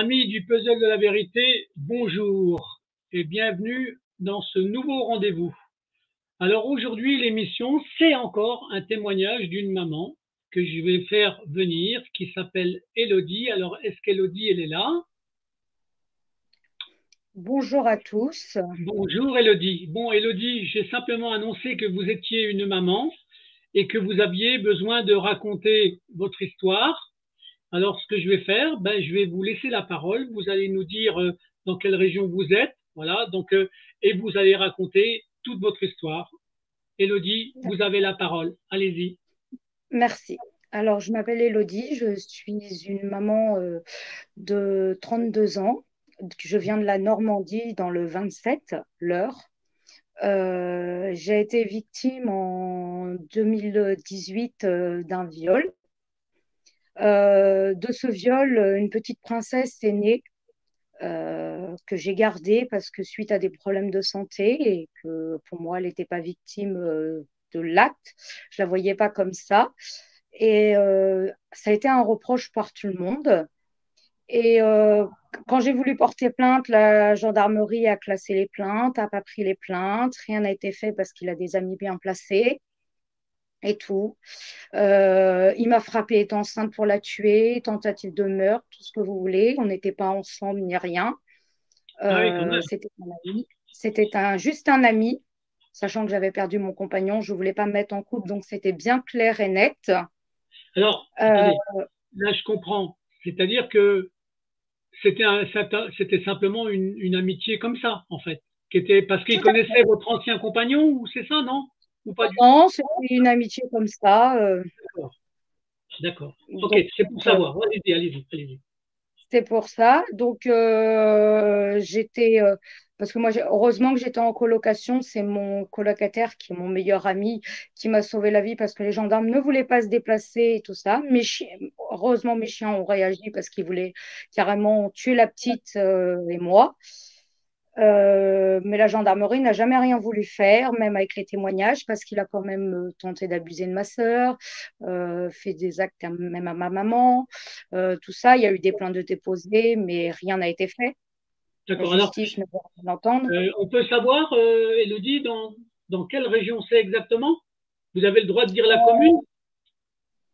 Amis du puzzle de la vérité, bonjour et bienvenue dans ce nouveau rendez-vous. Alors aujourd'hui, l'émission, c'est encore un témoignage d'une maman que je vais faire venir, qui s'appelle Élodie. Alors, est-ce qu'Élodie, elle est là? Bonjour à tous. Bonjour Élodie. Bon, Élodie, j'ai simplement annoncé que vous étiez une maman et que vous aviez besoin de raconter votre histoire. Alors, ce que je vais faire, je vais vous laisser la parole. Vous allez nous dire dans quelle région vous êtes. Voilà. Donc, et vous allez raconter toute votre histoire. Élodie, vous avez la parole. Allez-y. Merci. Alors, je m'appelle Élodie, je suis une maman de 32 ans. Je viens de la Normandie dans le 27, l'Eure. J'ai été victime en 2018 d'un viol. De ce viol, une petite princesse est née que j'ai gardée parce que suite à des problèmes de santé et que pour moi, elle n'était pas victime de l'acte. Je la voyais pas comme ça. Et ça a été un reproche par tout le monde. Et quand j'ai voulu porter plainte, la gendarmerie a classé les plaintes, n'a pas pris les plaintes. Rien n'a été fait parce qu'il a des amis bien placés et tout. Il m'a frappée étant enceinte pour la tuer, tentative de meurtre, tout ce que vous voulez. On n'était pas ensemble ni rien. Ah oui, quand même. C'était un ami. Juste un ami, sachant que j'avais perdu mon compagnon. Je ne voulais pas me mettre en couple, donc c'était bien clair et net. Alors, Euh, attendez. Là, je comprends. C'est-à-dire que c'était simplement une amitié comme ça, en fait, qui était parce qu'il Tout à connaissait votre ancien compagnon, ou c'est ça, non? Ou pas du tout? Non, c'était une amitié comme ça. D'accord. D'accord. Ok, Donc, c'est pour euh, savoir. Allez-y, allez-y, allez-y. c'est pour ça. Donc, parce que moi, heureusement que j'étais en colocation. C'est mon colocataire qui est mon meilleur ami qui m'a sauvé la vie parce que les gendarmes ne voulaient pas se déplacer et tout ça. Heureusement, mes chiens ont réagi parce qu'ils voulaient carrément tuer la petite et moi. Mais la gendarmerie n'a jamais rien voulu faire, même avec les témoignages, parce qu'il a quand même tenté d'abuser de ma sœur, fait des actes même à ma maman, tout ça. Il y a eu des plaintes de déposées, mais rien n'a été fait. La D'accord. Alors, justice ne veut rien entendre. on peut savoir, Elodie, dans quelle région c'est exactement? Vous avez le droit de dire la commune?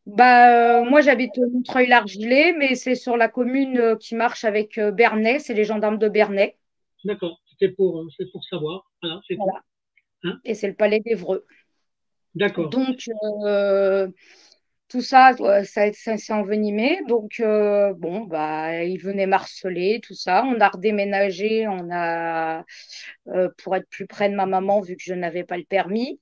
Moi, j'habite Montreuil-l'Argilé, mais c'est sur la commune qui marche avec Bernay, c'est les gendarmes de Bernay. D'accord. C'est pour savoir. Voilà, c'est tout. Voilà. Hein? Et c'est le palais d'Évreux. D'accord. Donc, tout ça, ouais, ça s'est envenimé. Donc, bon, bah, ils venaient marceler, tout ça. On a redéménagé, pour être plus près de ma maman, vu que je n'avais pas le permis,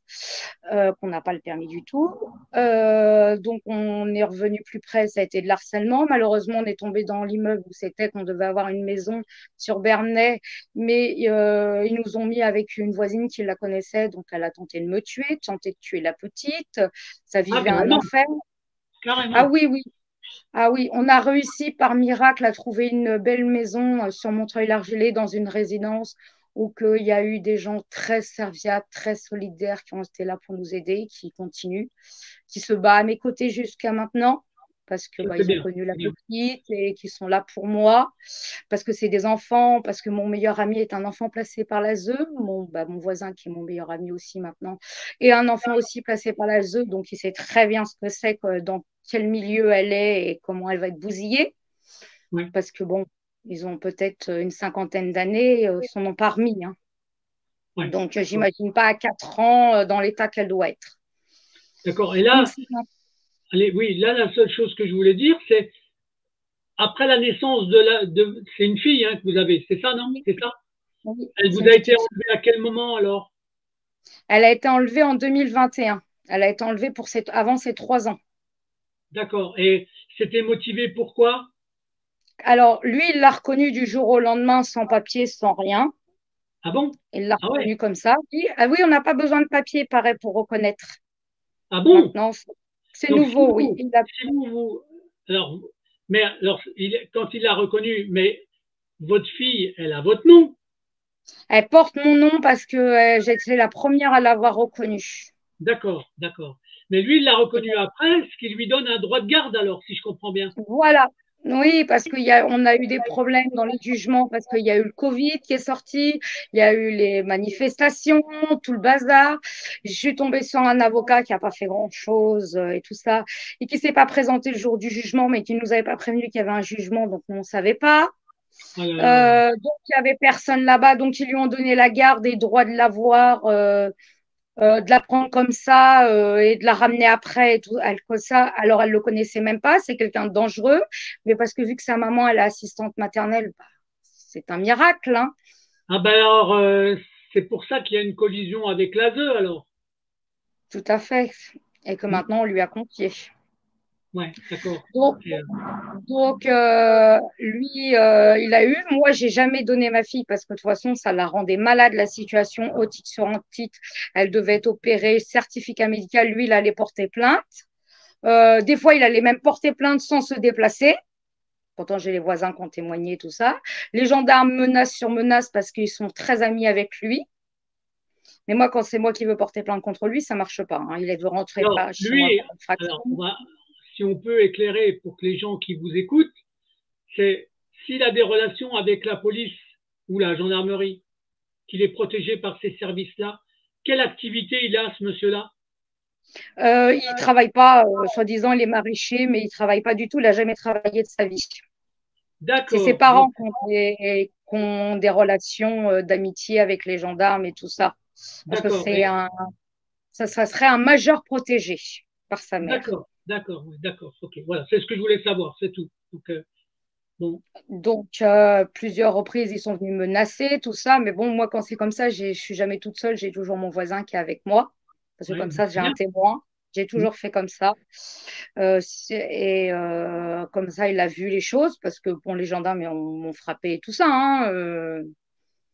qu'on n'a pas le permis du tout. Donc, on est revenu plus près, ça a été de l'harcèlement. Malheureusement, on est tombé dans l'immeuble où c'était qu'on devait avoir une maison sur Bernay, mais ils nous ont mis avec une voisine qui la connaissait, donc elle a tenté de me tuer, tenté de tuer la petite. Ça Ah, vivait un carrément, enfer. Ah carrément. oui, oui. Ah oui, on a réussi par miracle à trouver une belle maison sur Montreuil-l'Argelès dans une résidence où il y a eu des gens très serviables, très solidaires qui ont été là pour nous aider, qui continuent, qui se battent à mes côtés jusqu'à maintenant parce que Ça, bah, c'est ils ont bien. connu la C'est bien. petite et qui sont là pour moi parce que c'est des enfants, parce que mon meilleur ami est un enfant placé par la ZEU, mon voisin qui est mon meilleur ami aussi maintenant, et un enfant aussi placé par la ZEU, donc il sait très bien ce que c'est, dans quel milieu elle est et comment elle va être bousillée, Ouais, parce que bon, ils ont peut-être une cinquantaine d'années, s'en ont pas remis, hein. ouais. Donc D'accord. j'imagine pas à 4 ans dans l'état qu'elle doit être. D'accord. Et Donc là, allez, oui, là, la seule chose que je voulais dire, c'est après la naissance c'est une fille hein, que vous avez, c'est ça, non? C'est ça? oui, Elle c'est vous une a été petite fille. enlevée à quel moment alors? Elle a été enlevée en 2021. Elle a été enlevée avant ses 3 ans. D'accord. Et c'était motivé pourquoi? Alors, lui, il l'a reconnu du jour au lendemain, sans papier, sans rien. Ah bon? Il l'a Ah ouais. reconnu comme ça. Oui, ah oui, on n'a pas besoin de papier, pareil, pour reconnaître. Ah bon? Maintenant, c'est Donc nouveau, oui. si alors, mais alors, quand il l'a reconnu, mais votre fille, elle a votre nom. Elle porte mon nom parce que j'ai été la première à l'avoir reconnu. D'accord, d'accord. Mais lui, il l'a reconnu après, ce qui lui donne un droit de garde alors, si je comprends bien. Voilà. Oui, parce on a eu des problèmes dans les jugements, parce qu'il y a eu le Covid qui est sorti, il y a eu les manifestations, tout le bazar. Je suis tombée sur un avocat qui n'a pas fait grand-chose et tout ça, et qui ne s'est pas présenté le jour du jugement, mais qui ne nous avait pas prévenu qu'il y avait un jugement, donc on ne savait pas. Oh là là. Donc il n'y avait personne là-bas, donc ils lui ont donné la garde et le droit de la voir. De la prendre comme ça et de la ramener après et tout, ça, alors elle le connaissait même pas, c'est quelqu'un de dangereux, mais parce que vu que sa maman elle est assistante maternelle, bah, c'est un miracle, hein. Ah ben alors, c'est pour ça qu'il y a une collision avec l'ASE alors. Tout à fait, et que Hmm. maintenant on lui a confié. Ouais, d'accord. Donc, Et, lui, il a eu. Moi, j'ai jamais donné ma fille parce que de toute façon, ça la rendait malade, la situation, otite sur otite. Elle devait être opérée, certificat médical. Lui, il allait porter plainte. Des fois, il allait même porter plainte sans se déplacer. Pourtant, j'ai les voisins qui ont témoigné, tout ça. Les gendarmes menacent sur menace parce qu'ils sont très amis avec lui. Mais moi, quand c'est moi qui veux porter plainte contre lui, ça marche pas, hein. Il veut rentrer alors, pas chez moi lui, pour une fraction. alors, si on peut éclairer pour que les gens qui vous écoutent, c'est s'il a des relations avec la police ou la gendarmerie, qu'il est protégé par ces services-là, quelle activité il a, ce monsieur-là? Il travaille pas, soi-disant, il est maraîcher, mais il travaille pas du tout. Il n'a jamais travaillé de sa vie. C'est ses D'accord, donc, parents qui ont des relations d'amitié avec les gendarmes et tout ça. Parce que d'accord, et, ça serait un majeur protégé par sa mère. d'accord, oui, d'accord, ok, voilà, c'est ce que je voulais savoir, c'est tout. Donc, bon, Donc, plusieurs reprises, ils sont venus me menacer, tout ça. Mais bon, moi, quand c'est comme ça, je suis jamais toute seule. J'ai toujours mon voisin qui est avec moi. Parce que ouais, comme ben, ça, c'est j'ai un bien. témoin. J'ai Hmm. toujours fait comme ça. Comme ça, il a vu les choses. Parce que, bon, les gendarmes m'ont frappé et tout ça, hein.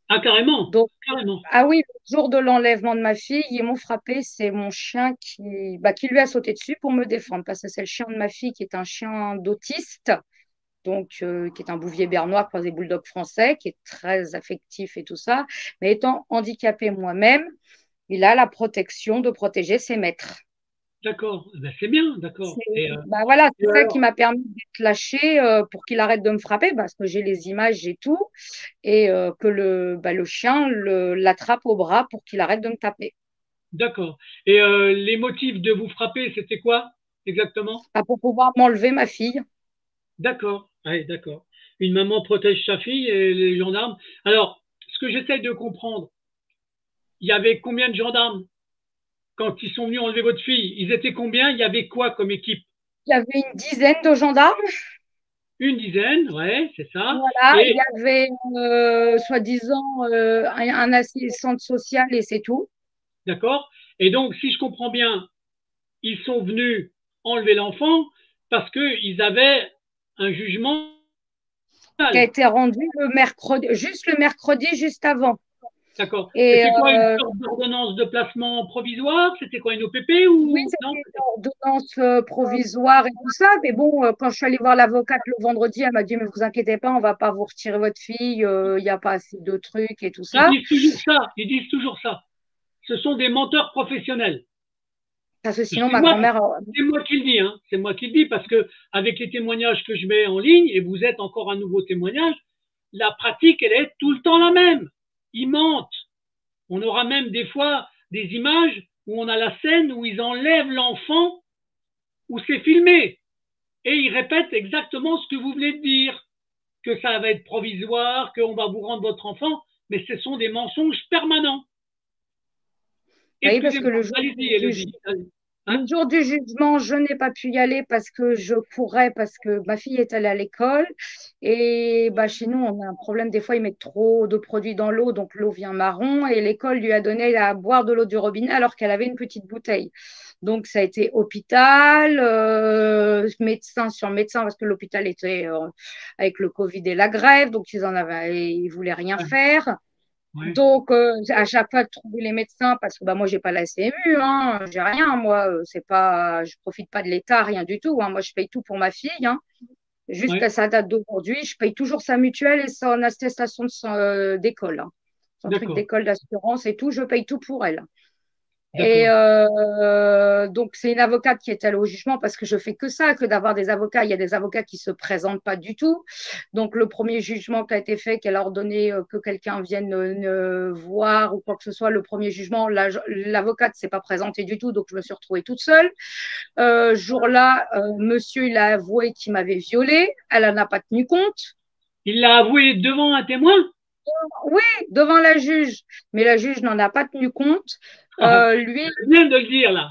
Ah, carrément, Donc, carrément. ah oui, le jour de l'enlèvement de ma fille, ils m'ont frappé. C'est mon chien qui lui a sauté dessus pour me défendre. Parce que c'est le chien de ma fille qui est un chien d'autiste, donc qui est un bouvier bernois croisé bulldog français, qui est très affectif et tout ça. Mais étant handicapé moi-même, il a la protection de protéger ses maîtres. D'accord, ben, c'est bien, d'accord. Bah voilà, Et c'est ça qui alors, m'a permis d'être lâchée pour qu'il arrête de me frapper, parce que j'ai les images, j'ai tout, et que le chien l'attrape au bras pour qu'il arrête de me taper. d'accord. Et les motifs de vous frapper, c'était quoi exactement? Bah, pour pouvoir m'enlever ma fille. D'accord, ouais, d'accord. Une maman protège sa fille et les gendarmes. Alors, ce que j'essaie de comprendre, il y avait combien de gendarmes quand ils sont venus enlever votre fille? Ils étaient combien? Il y avait quoi comme équipe? Il y avait une dizaine de gendarmes. Une dizaine, ouais, c'est ça. Voilà, il y Et avait soi-disant un assistant social et c'est tout, d'accord. Et donc, si je comprends bien, ils sont venus enlever l'enfant parce qu'ils avaient un jugement qui a pénal. été rendu le mercredi juste avant. D'accord. Et C'était quoi une sorte d'ordonnance de placement provisoire? C'était quoi une OPP oui, ou c'était non? une ordonnance provisoire et tout ça. Mais bon, quand je suis allée voir l'avocate le vendredi, elle m'a dit, mais vous inquiétez pas, on va pas vous retirer votre fille, il n'y a pas assez de trucs et tout Ils ça. disent toujours ça. Ils disent toujours ça. Ce sont des menteurs professionnels. Parce que sinon, C'est ma moi, grand-mère, c'est moi qui le dis, hein. C'est moi qui le dis parce que avec les témoignages que je mets en ligne, et vous êtes encore un nouveau témoignage, la pratique, elle est tout le temps la même. Ils mentent. On aura même des fois des images où on a la scène où ils enlèvent l'enfant, où c'est filmé. Et ils répètent exactement ce que vous venez de dire, que ça va être provisoire, qu'on va vous rendre votre enfant, mais ce sont des mensonges permanents. oui, parce que Excusez-moi, allez-y, Elodie. le Hein. jour du jugement, je n'ai pas pu y aller parce que je courais, parce que ma fille est allée à l'école. Et bah, chez nous, on a un problème. Des fois, ils mettent trop de produits dans l'eau, donc l'eau vient marron. Et l'école lui a donné à boire de l'eau du robinet alors qu'elle avait une petite bouteille. Donc, ça a été hôpital, médecin sur médecin, parce que l'hôpital était avec le Covid et la grève. Donc, ils voulaient rien Ouais, faire. ouais, Donc, à chaque fois de trouver les médecins, parce que bah, moi, j'ai pas la CMU, hein, j'ai rien, moi, c'est pas, je profite pas de l'État, rien du tout, hein, moi, je paye tout pour ma fille, hein, ouais, jusqu'à sa date d'aujourd'hui, je paye toujours sa mutuelle et son attestation d'école, hein, son truc d'accord. d'école d'assurance et tout, je paye tout pour elle. Et D'accord. donc, c'est une avocate qui est allée au jugement parce que je fais que ça, que d'avoir des avocats. Il y a des avocats qui se présentent pas du tout. Donc, le premier jugement qui a été fait, qu'elle a ordonné que quelqu'un vienne voir ou quoi que ce soit, le premier jugement, l'avocate s'est pas présentée du tout. Donc, je me suis retrouvée toute seule. Jour-là, monsieur, il a avoué qu'il m'avait violée. Elle en a pas tenu compte. Il l'a avoué devant un témoin? Oui, devant la juge. Mais la juge n'en a pas tenu compte. Lui, C'est bien de le dire là.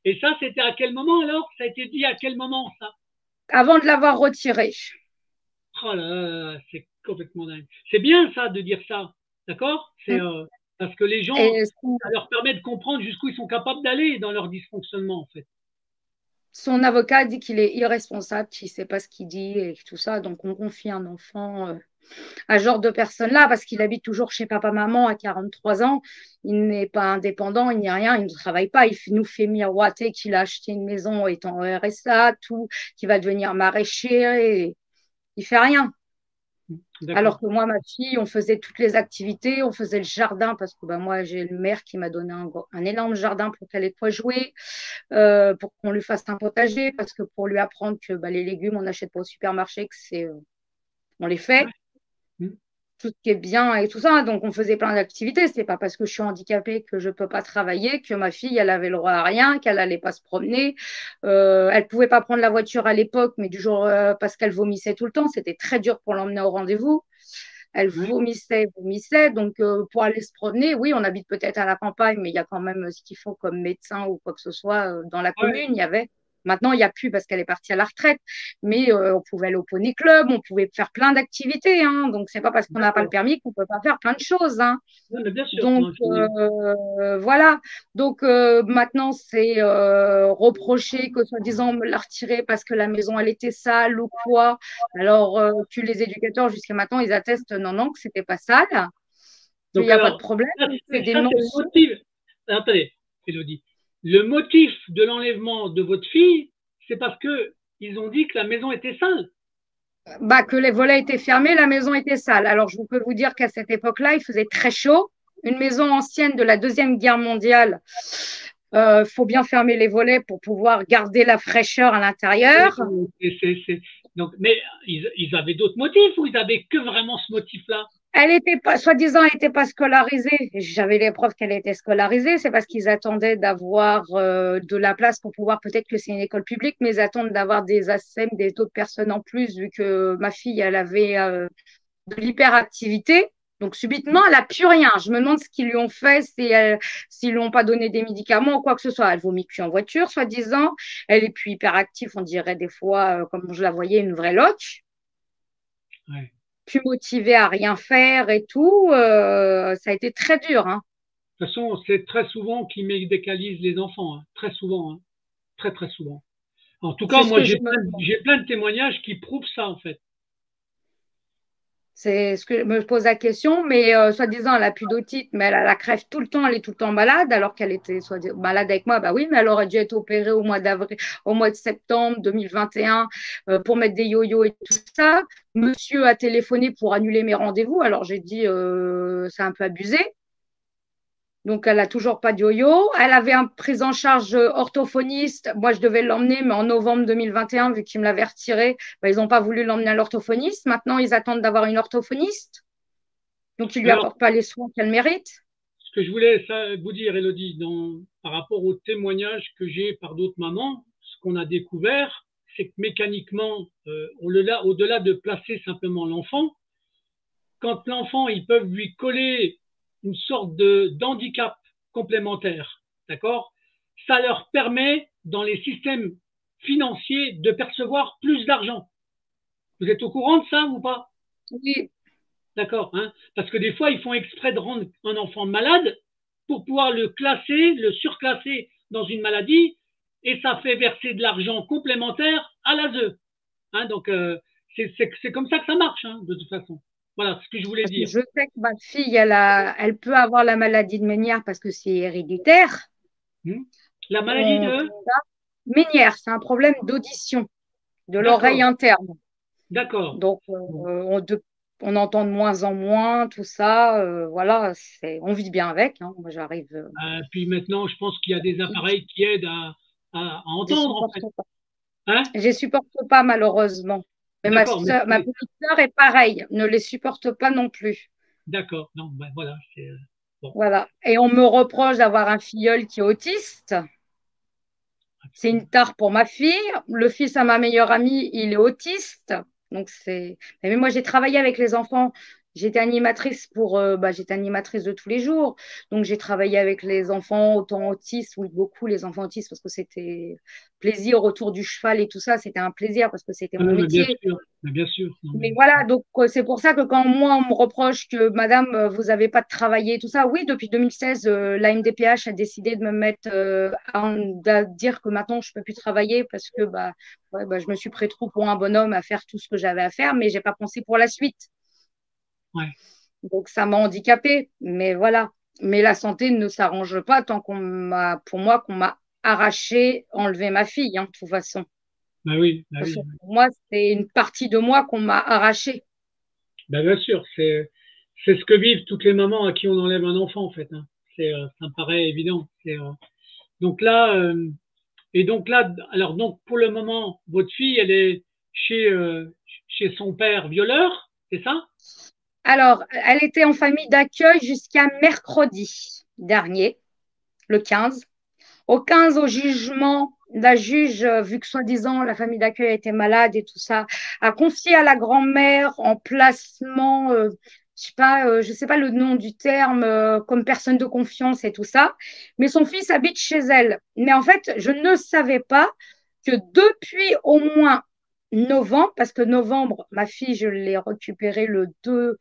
Et ça, c'était à quel moment alors? Ça a été dit à quel moment ça? avant de l'avoir retiré. Oh là là, c'est complètement dingue. C'est bien ça de dire ça, d'accord? C'est parce que les gens, Et ça leur permet de comprendre jusqu'où ils sont capables d'aller dans leur dysfonctionnement en fait. son avocat dit qu'il est irresponsable, qu'il ne sait pas ce qu'il dit et tout ça. Donc, on confie un enfant à ce genre de personne-là parce qu'il habite toujours chez papa-maman à 43 ans. Il n'est pas indépendant, il n'y a rien, il ne travaille pas. Il nous fait miroiter qu'il a acheté une maison étant RSA, tout, qu'il va devenir maraîcher. Et il fait rien. Alors D'accord. que moi, ma fille, on faisait toutes les activités, on faisait le jardin parce que ben, moi, j'ai le maire qui m'a donné un énorme jardin pour qu'elle ait quoi jouer, pour qu'on lui fasse un potager, parce que pour lui apprendre que ben, les légumes, on n'achète pas au supermarché, que on les fait, Ouais. Mm. tout ce qui est bien et tout ça. Donc, on faisait plein d'activités. C'est pas parce que je suis handicapée que je peux pas travailler, que ma fille, elle avait le droit à rien, qu'elle allait pas se promener. Elle pouvait pas prendre la voiture à l'époque, mais du jour, parce qu'elle vomissait tout le temps, c'était très dur pour l'emmener au rendez-vous. Elle Ouais. vomissait, vomissait. Donc, pour aller se promener, oui, on habite peut-être à la campagne, mais il y a quand même ce qu'il faut comme médecin ou quoi que ce soit dans la Ouais. commune. Il y avait. Maintenant, il n'y a plus parce qu'elle est partie à la retraite. Mais on pouvait aller au poney club, on pouvait faire plein d'activités. Hein. Donc, c'est pas parce qu'on n'a pas le D'accord. permis qu'on peut pas faire plein de choses. Hein. Ouais, mais bien sûr. Donc Non, voilà. Donc maintenant c'est reproché que soi-disant on me l'a retiré parce que la maison elle était sale ou quoi. Alors que les éducateurs jusqu'à maintenant ils attestent non non que c'était pas sale, qu'il Donc n'y a pas de alors, problème. On fait des ça c'est le mentions. motif. Attendez, Elodie. Le motif de l'enlèvement de votre fille, c'est parce que ils ont dit que la maison était sale. Bah, que les volets étaient fermés, la maison était sale. Alors je peux vous dire qu'à cette époque-là il faisait très chaud. Une maison ancienne de la Deuxième Guerre mondiale. Faut bien fermer les volets pour pouvoir garder la fraîcheur à Oui, l'intérieur. Donc, mais ils avaient d'autres motifs ou ils avaient que vraiment ce motif-là? Elle était pas, soi-disant, elle n'était pas scolarisée. J'avais les preuves qu'elle était scolarisée. C'est parce qu'ils attendaient d'avoir de la place pour pouvoir, peut-être que c'est une école publique, mais ils attendent d'avoir des ASEM, des autres personnes en plus, vu que ma fille, elle avait de l'hyperactivité. Donc, subitement, elle n'a plus rien. Je me demande ce qu'ils lui ont fait, s'ils lui ont pas donné des médicaments ou quoi que ce soit. Elle vomit plus en voiture, soi-disant. Elle est plus hyperactive, on dirait des fois, comme je la voyais, une vraie loque. Ouais. Plus motivé à rien faire et tout, ça a été très dur. Hein. De toute façon, c'est très souvent qu'ils médicalisent les enfants, hein. Très souvent, hein. Très très souvent. En tout cas, C'est ce moi, que je me, j'ai plein de témoignages qui prouvent ça, en fait. c'est ce que je me pose la question, mais soi-disant elle a plus d'otite, mais elle a la crève tout le temps, elle est tout le temps malade, alors qu'elle était soit malade avec moi. Bah oui, mais elle aurait dû être opérée au mois d'avril, au mois de septembre 2021 pour mettre des yo-yo et tout ça. Monsieur a téléphoné pour annuler mes rendez-vous, alors j'ai dit c'est un peu abusé. Donc, elle n'a toujours pas de yo-yo. Elle avait une prise en charge orthophoniste. Moi, je devais l'emmener, mais en novembre 2021, vu qu'ils me l'avaient retiré, ben, ils n'ont pas voulu l'emmener à l'orthophoniste. Maintenant, ils attendent d'avoir une orthophoniste. Donc, ils ne lui Alors, apportent pas les soins qu'elle mérite. ce que je voulais vous dire, Elodie, par rapport aux témoignages que j'ai par d'autres mamans, ce qu'on a découvert, c'est que mécaniquement, au-delà de placer simplement l'enfant, quand l'enfant, ils peuvent lui coller une sorte d'handicap complémentaire, d'accord? Ça leur permet, dans les systèmes financiers, de percevoir plus d'argent. Vous êtes au courant de ça ou pas? Oui, D'accord, hein? Parce que des fois, ils font exprès de rendre un enfant malade pour pouvoir le classer, le surclasser dans une maladie, et ça fait verser de l'argent complémentaire à l'ASE. Hein? Donc, c'est comme ça que ça marche, hein, de toute façon. Voilà ce que je voulais parce que dire. je sais que ma fille, elle peut avoir la maladie de Ménière parce que c'est héréditaire. Hmm. La maladie On, de... Ménière, c'est un problème d'audition, de l'oreille D'accord, interne. d'accord. Donc, Bon. on entend de moins en moins, tout ça. Voilà, on vit bien avec, hein. Moi, j'arrive. Puis maintenant, je pense qu'il y a des appareils qui aident à Je entendre, en supporte fait. pas. Hein? Je les supporte pas, malheureusement. Mais D'accord, mais ma petite sœur est pareille, ne les supporte pas non plus. d'accord. Non, ben voilà, c'est bon. Voilà. Et on me reproche d'avoir un filleul qui est autiste. C'est une tare pour ma fille. Le fils à ma meilleure amie, il est autiste. Donc c'est. Mais moi, j'ai travaillé avec les enfants. J'étais animatrice j'étais animatrice de tous les jours. Donc j'ai travaillé avec les enfants autant autistes, oui, beaucoup les enfants autistes parce que c'était plaisir autour du cheval et tout ça. C'était un plaisir parce que c'était Ah mon non, métier. mais bien sûr. Non, Mais mais voilà, donc c'est pour ça que quand moi on me reproche que Madame, vous n'avez pas de travailler, tout ça, oui, depuis 2016, la MDPH a décidé de me mettre à dire que maintenant je ne peux plus travailler parce que je me suis pris trop pour un bonhomme à faire tout ce que j'avais à faire, mais j'ai pas pensé pour la suite. ouais. Donc ça m'a handicapée, mais voilà. Mais la santé ne s'arrange pas tant pour moi, qu'on m'a arraché, enlevé ma fille, hein, de toute façon. Ben oui, ben Parce que oui. pour moi, c'est une partie de moi qu'on m'a arrachée. Ben bien sûr, c'est ce que vivent toutes les mamans à qui on enlève un enfant, en fait. Hein. Ça me paraît évident. Donc là, donc là, alors donc pour le moment, votre fille, elle est chez son père violeur, c'est ça? Alors, elle était en famille d'accueil jusqu'à mercredi dernier, le 15. Au 15, au jugement, la juge, vu que soi-disant la famille d'accueil était malade et tout ça, a confié à la grand-mère en placement, je sais pas le nom du terme, comme personne de confiance et tout ça. Mais son fils habite chez elle. Mais en fait, je ne savais pas que depuis au moins novembre, parce que novembre, ma fille, je l'ai récupérée le 2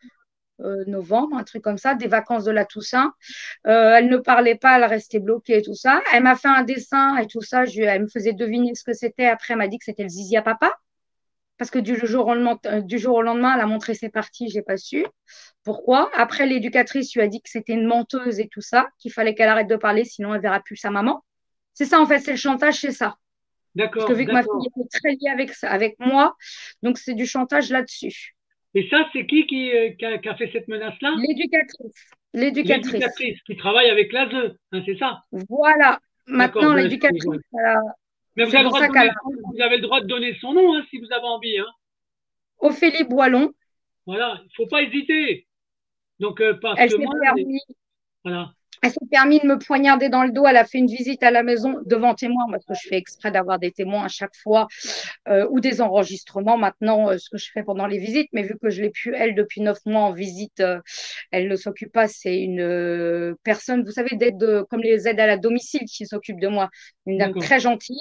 novembre, un truc comme ça, des vacances de la Toussaint. Elle ne parlait pas, elle restait bloquée et tout ça. Elle m'a fait un dessin et tout ça. Elle me faisait deviner ce que c'était. Après, elle m'a dit que c'était le zizi à papa. Parce que du jour au lendemain, elle a montré ses parties, j'ai pas su. Pourquoi? Après, l'éducatrice lui a dit que c'était une menteuse et tout ça, qu'il fallait qu'elle arrête de parler, sinon elle verra plus sa maman. C'est ça, en fait, c'est le chantage, c'est ça. Parce que D'accord, vu que ma fille d'accord. était très liée avec ça, avec moi, donc c'est du chantage là-dessus. Et ça, c'est qui a fait cette menace-là? L'éducatrice. L'éducatrice. L'éducatrice qui travaille avec l'ASE, hein, c'est ça? Voilà. D'accord, Maintenant, ben, je vois. l'éducatrice, Mais c'est pour ça qu'elle a vous avez le droit de donner son nom, hein, si vous avez envie, hein. Ophélie Boilon, Voilà, il faut pas hésiter. Donc, parce elle que s'est moi, permis voilà. Elle s'est permis de me poignarder dans le dos. Elle a fait une visite à la maison devant témoins, parce que je fais exprès d'avoir des témoins à chaque fois, ou des enregistrements maintenant, ce que je fais pendant les visites. Mais vu que je l'ai pu, elle, depuis 9 mois en visite, elle ne s'occupe pas. C'est une personne, vous savez, comme les aides à la domicile qui s'occupe de moi. Une dame D'accord. très gentille.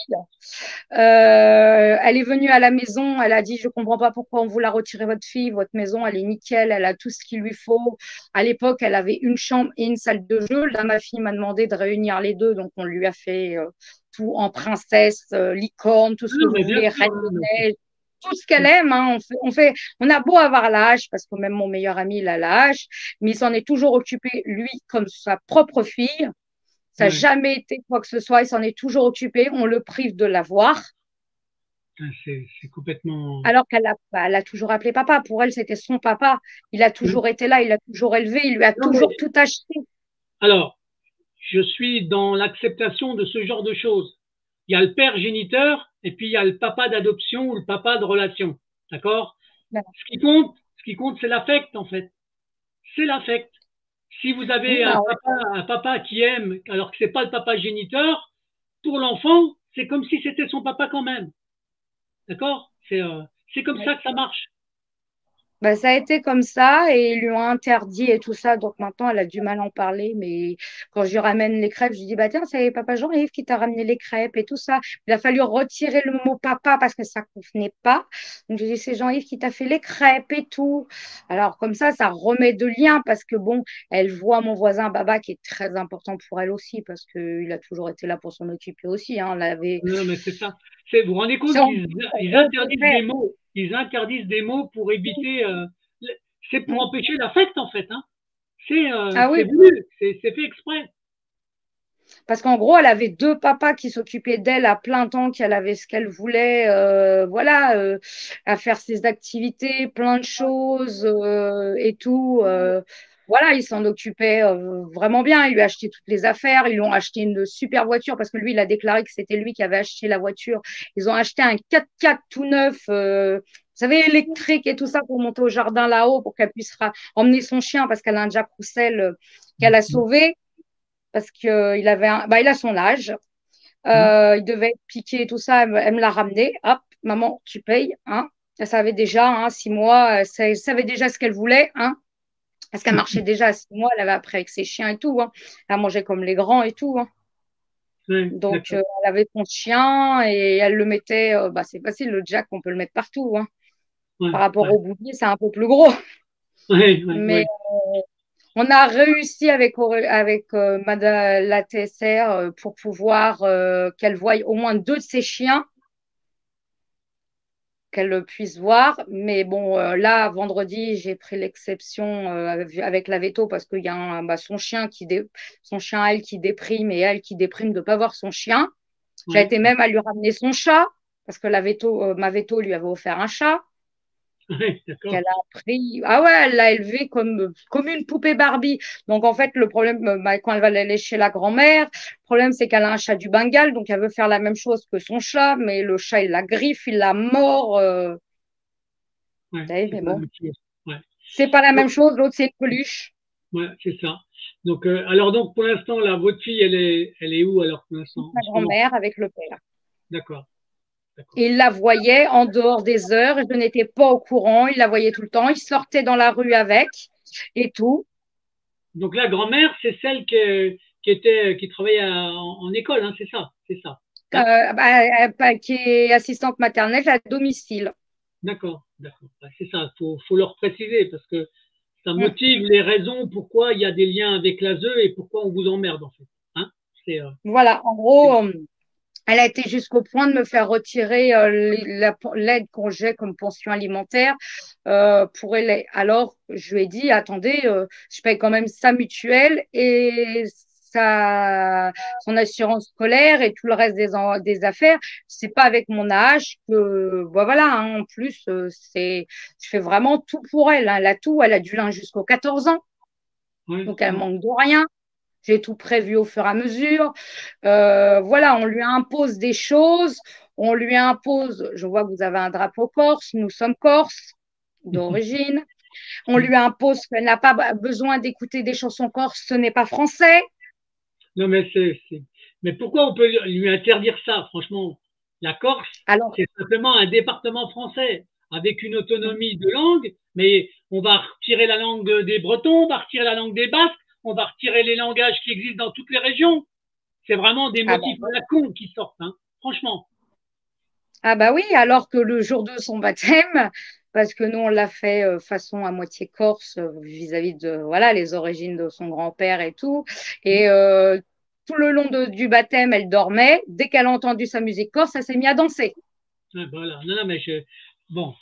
Elle est venue à la maison, elle a dit, je ne comprends pas pourquoi on vous l'a retiré votre fille, votre maison, elle est nickel, elle a tout ce qu'il lui faut. À l'époque, elle avait une chambre et une salle de jeu. Là, ma fille m'a demandé de réunir les deux, donc on lui a fait tout en princesse, licorne, tout ce que Non, vous mais bien voulez, sûr. reine Hein, des neiges, tout ce qu'elle aime. Hein. On a beau avoir l'âge, parce que même mon meilleur ami, il a l'âge, mais il s'en est toujours occupé, lui, comme sa propre fille. Ça n'a ouais. jamais été quoi que ce soit, il s'en est toujours occupé, on le prive de l'avoir. C'est complètement. Alors elle a toujours appelé papa. Pour elle, c'était son papa. Il a toujours été là, il l'a toujours élevé, il lui a Non, mais toujours tout acheté. alors, je suis dans l'acceptation de ce genre de choses. Il y a le père géniteur et puis il y a le papa d'adoption ou le papa de relation. D'accord? Ce qui compte, c'est l'affect, en fait. C'est l'affect. Si vous avez Bah, un papa qui aime, alors que c'est pas le papa géniteur, pour l'enfant, c'est comme si c'était son papa quand même. D'accord? C'est comme ça que ça marche. bah, ça a été comme ça et ils lui ont interdit et tout ça. Donc maintenant, elle a du mal à en parler. Mais quand je lui ramène les crêpes, je lui dis, bah tiens, c'est papa Jean-Yves qui t'a ramené les crêpes et tout ça. Il a fallu retirer le mot papa parce que ça ne convenait pas. Donc je dis, c'est Jean-Yves qui t'a fait les crêpes et tout. Alors comme ça remet de lien parce que bon, elle voit mon voisin Baba qui est très important pour elle aussi parce qu'il a toujours été là pour s'en occuper aussi. Hein. Non, mais c'est ça. Vous vous rendez compte C'est en qu'ils gros de interdisent père. des mots. Ils interdisent des mots pour éviter. C'est pour empêcher l'affect, en fait. Hein. Ah C'est oui, voulu. C'est fait exprès. Parce qu'en gros, elle avait deux papas qui s'occupaient d'elle à plein temps, qu'elle avait ce qu'elle voulait, voilà, à faire ses activités, plein de choses et tout. Voilà, ils s'en occupaient vraiment bien. Ils lui achetaient toutes les affaires. Ils lui ont acheté une super voiture parce que lui, il a déclaré que c'était lui qui avait acheté la voiture. Ils ont acheté un 4x4 tout neuf, vous savez, électrique et tout ça pour monter au jardin là-haut pour qu'elle puisse emmener son chien parce qu'elle a un Jack Russell qu'elle a sauvé parce qu'il avait bah, il a son âge. Il devait être piqué et tout ça. Elle me l'a ramené. Hop, maman, tu payes. Hein. Elle savait déjà, 6 mois, elle savait déjà ce qu'elle voulait. Hein, parce qu'elle marchait déjà à 6 mois. Elle avait appris avec ses chiens et tout. Hein. Elle mangeait comme les grands et tout. Hein. Oui, Donc, d'accord. elle avait son chien et elle le mettait. Bah, c'est facile, le Jack, on peut le mettre partout. Hein. Ouais, Par rapport ouais, au bouvier, c'est un peu plus gros. ouais, ouais, Mais ouais. on a réussi avec la TSR pour pouvoir qu'elle voie au moins deux de ses chiens, qu'elle puisse voir. Mais bon, là, vendredi, j'ai pris l'exception avec la veto parce qu'il y a bah, son chien, elle, qui déprime et elle qui déprime de ne pas voir son chien. J'ai Ouais, été même à lui ramener son chat parce que ma veto lui avait offert un chat. ouais, d'accord. Qu'elle a pris. Ah ouais, elle l'a élevée comme une poupée Barbie. Donc en fait, le problème, bah, quand elle va aller chez la grand-mère, le problème c'est qu'elle a un chat du Bengale, donc elle veut faire la même chose que son chat, mais le chat il la griffe, il la mord. Ouais, Vous savez, c'est mais pas la bon, même chose. Ouais. c'est pas la Donc, même chose. L'autre c'est une peluche. ouais, c'est ça. Donc, alors donc pour l'instant là, votre fille, elle est où alors pour l'instant en Ma ce moment? grand-mère avec le père. D'accord, d'accord. Il la voyait en dehors des heures, je n'étais pas au courant, il la voyait tout le temps, il sortait dans la rue avec et tout. Donc la grand-mère, c'est celle qui travaillait en école, hein, c'est ça. Hein. Qui est assistante maternelle à domicile. D'accord, d'accord. Ouais, c'est ça. Faut leur préciser parce que ça Mm. motive les raisons pourquoi il y a des liens avec la ZEU et pourquoi on vous emmerde en fait. Hein. C'est, Voilà, en c'est- gros, elle a été jusqu'au point de me faire retirer l'aide qu'on j'ai comme pension alimentaire pour elle. Alors, je lui ai dit, attendez, je paye quand même sa mutuelle et son assurance scolaire et tout le reste des affaires. C'est pas avec mon âge que, bah voilà, hein, en plus, je fais vraiment tout pour elle. Hein. Elle a tout, elle a du linge jusqu'aux 14 ans, ouais, donc elle ouais. manque de rien. J'ai tout prévu au fur et à mesure. Voilà, on lui impose des choses. On lui impose, je vois que vous avez un drapeau corse, nous sommes corses d'origine. On lui impose qu'elle n'a pas besoin d'écouter des chansons corses, ce n'est pas français. Non mais mais pourquoi on peut lui interdire ça? Franchement, la Corse, Alors, c'est simplement un département français avec une autonomie de langue, mais on va retirer la langue des Bretons, on va retirer la langue des Basques, on va retirer les langages qui existent dans toutes les régions. C'est vraiment des ah bah, motifs à la con qui sortent, hein. Franchement. ah bah oui, alors que le jour de son baptême, parce que nous on l'a fait façon à moitié corse vis-à-vis de voilà les origines de son grand-père et tout, et tout le long du baptême, elle dormait. Dès qu'elle a entendu sa musique corse, elle s'est mise à danser. Ouais, voilà. Non, non, mais bon,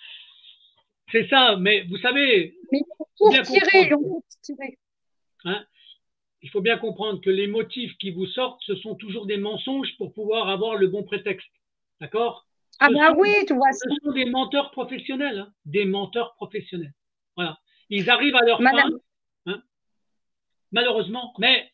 c'est ça. Mais vous savez, Mais il faut tout bien retirer, comprendre, ils ont tout retiré. hein, il faut bien comprendre que les motifs qui vous sortent, ce sont toujours des mensonges pour pouvoir avoir le bon prétexte. D'accord? Ah Ce bah sont, oui, tu vois ce ça. sont des menteurs professionnels, hein, des menteurs professionnels. Voilà. Ils arrivent à leur fin, Madame, hein, malheureusement, mais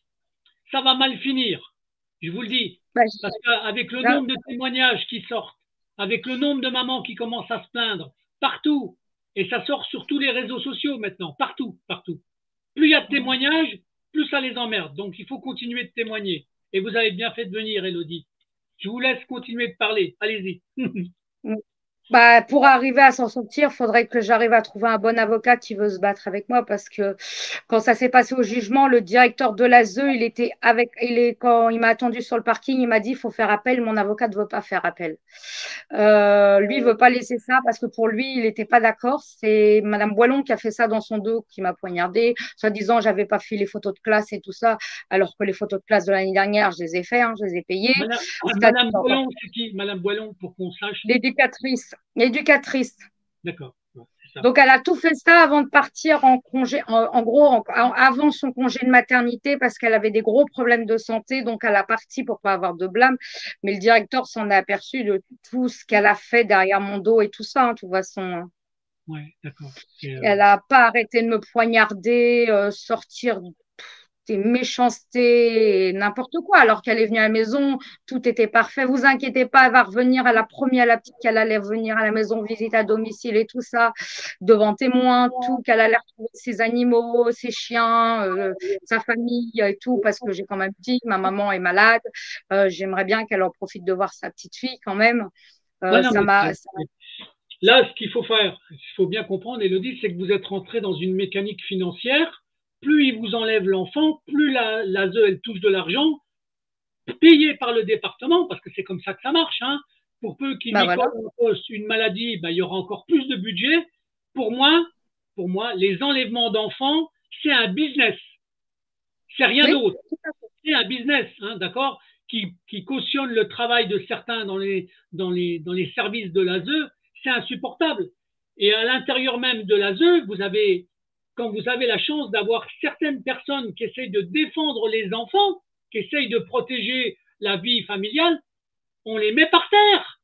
ça va mal finir. Je vous le dis. bah, Parce qu'avec le je- nombre de témoignages qui sortent, avec le nombre de mamans qui commencent à se plaindre, partout, et ça sort sur tous les réseaux sociaux maintenant, partout, partout. Plus il y a de témoignages, plus ça les emmerde. Donc il faut continuer de témoigner. Et vous avez bien fait de venir, Elodie. Je vous laisse continuer de parler. Allez-y. Bah, pour arriver à s'en sortir, il faudrait que j'arrive à trouver un bon avocat qui veut se battre avec moi parce que quand ça s'est passé au jugement, le directeur de la ZEU, quand il m'a attendu sur le parking, il m'a dit, il faut faire appel. Mon avocat ne veut pas faire appel. Lui, il veut pas laisser ça parce que pour lui, il n'était pas d'accord. C'est Madame Boilon qui a fait ça dans son dos, qui m'a poignardé, soi-disant, j'avais pas fait les photos de classe et tout ça, alors que les photos de classe de l'année dernière, je les ai fait, hein, je les ai payées. Madame Boilon, c'est qui? Madame Boilon, pour qu'on sache. L'éducatrice. D'accord. Ouais. c'est ça. Donc, elle a tout fait ça avant de partir en congé, en gros, avant son congé de maternité, parce qu'elle avait des gros problèmes de santé. Donc, elle a parti pour pas avoir de blâme. Mais le directeur s'en est aperçu de tout ce qu'elle a fait derrière mon dos et tout ça, hein, de toute façon, hein. Ouais, d'accord. Elle n'a pas arrêté de me poignarder, sortir des méchancetés, n'importe quoi. Alors qu'elle est venue à la maison, tout était parfait. Vous inquiétez pas, elle va revenir. Elle a promis à la petite qu'elle allait revenir à la maison, visite à domicile et tout ça, devant témoins, tout, qu'elle allait retrouver ses animaux, ses chiens, sa famille et tout, parce que j'ai quand même dit, ma maman est malade. J'aimerais bien qu'elle en profite de voir sa petite fille quand même. Ouais, non, Ça mais m'a, là, ce qu'il faut faire, il faut bien comprendre, Élodie, c'est que vous êtes rentré dans une mécanique financière. Plus il vous enlève l'enfant, plus la ZE, elle touche de l'argent payé par le département, parce que c'est comme ça que ça marche, hein. Pour peu qu'il bah lui voilà. colle en poste une maladie, ben, il y aura encore plus de budget. Pour moi, pour moi, les enlèvements d'enfants, c'est un business. C'est rien Oui, d'autre. C'est un business, hein, d'accord, qui cautionne le travail de certains dans les services de l'ASE. C'est insupportable. Et à l'intérieur même de l'ASE, quand vous avez la chance d'avoir certaines personnes qui essayent de défendre les enfants, qui essayent de protéger la vie familiale, on les met par terre.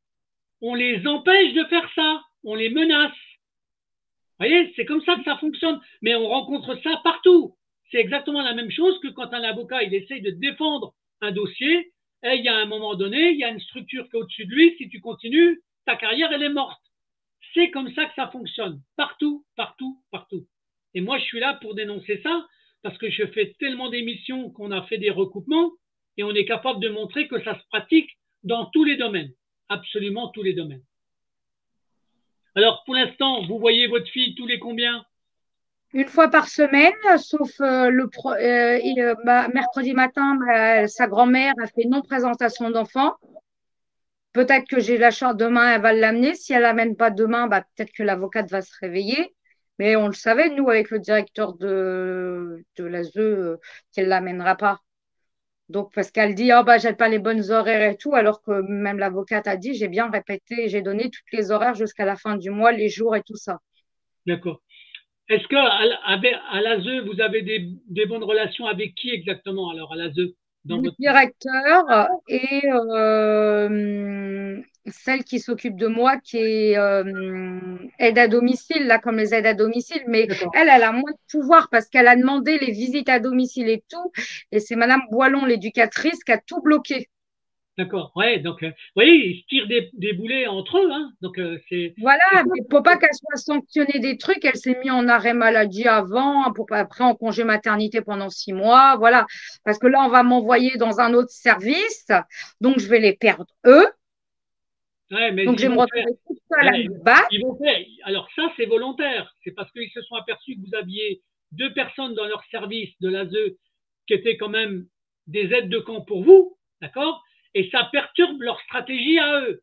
On les empêche de faire ça. On les menace. Vous voyez, c'est comme ça que ça fonctionne. Mais on rencontre ça partout. C'est exactement la même chose que quand un avocat il essaye de défendre un dossier. Et il y a un moment donné, il y a une structure qui est au-dessus de lui. Si tu continues, ta carrière, elle est morte. C'est comme ça que ça fonctionne. Partout, partout, partout. Et moi, je suis là pour dénoncer ça parce que je fais tellement d'émissions qu'on a fait des recoupements et on est capable de montrer que ça se pratique dans tous les domaines. Absolument tous les domaines. Alors, pour l'instant, vous voyez votre fille tous les combien? une fois par semaine, sauf mercredi matin, sa grand-mère a fait non-présentation d'enfant. Peut-être que j'ai la chance demain, elle va l'amener. Si elle l'amène pas demain, bah, peut-être que l'avocate va se réveiller. Mais on le savait, nous, avec le directeur de l'ASE, qu'elle l'amènera pas. Donc, parce qu'elle dit, oh, bah, j'ai pas les bonnes horaires et tout, alors que même l'avocate a dit, j'ai bien répété, j'ai donné toutes les horaires jusqu'à la fin du mois, les jours et tout ça. D'accord. Est-ce qu'à l'ASE, vous avez des bonnes relations avec qui exactement alors à l'ASE dans Le votre... directeur et celle qui s'occupe de moi, qui est aide à domicile, là, comme les aides à domicile. Mais D'accord. elle a moins de pouvoir parce qu'elle a demandé les visites à domicile et tout. Et c'est Madame Boilon, l'éducatrice, qui a tout bloqué. D'accord. Ouais, donc, vous voyez, ils se tirent des boulets entre eux, hein. Donc, Voilà, c'est ça. mais pour pas qu'elle soit sanctionnée des trucs, elle s'est mise en arrêt maladie avant, pour pas après en congé maternité pendant 6 mois, voilà. Parce que là, on va m'envoyer dans un autre service, donc je vais les perdre eux. Ouais, mais Donc, je ils vais me vont faire. retrouver toute seule à Ouais, me battre. ils vont faire. Alors, ça, c'est volontaire. C'est parce qu'ils se sont aperçus que vous aviez deux personnes dans leur service de l'ASE qui étaient quand même des aides de camp pour vous, d'accord? Et ça perturbe leur stratégie à eux,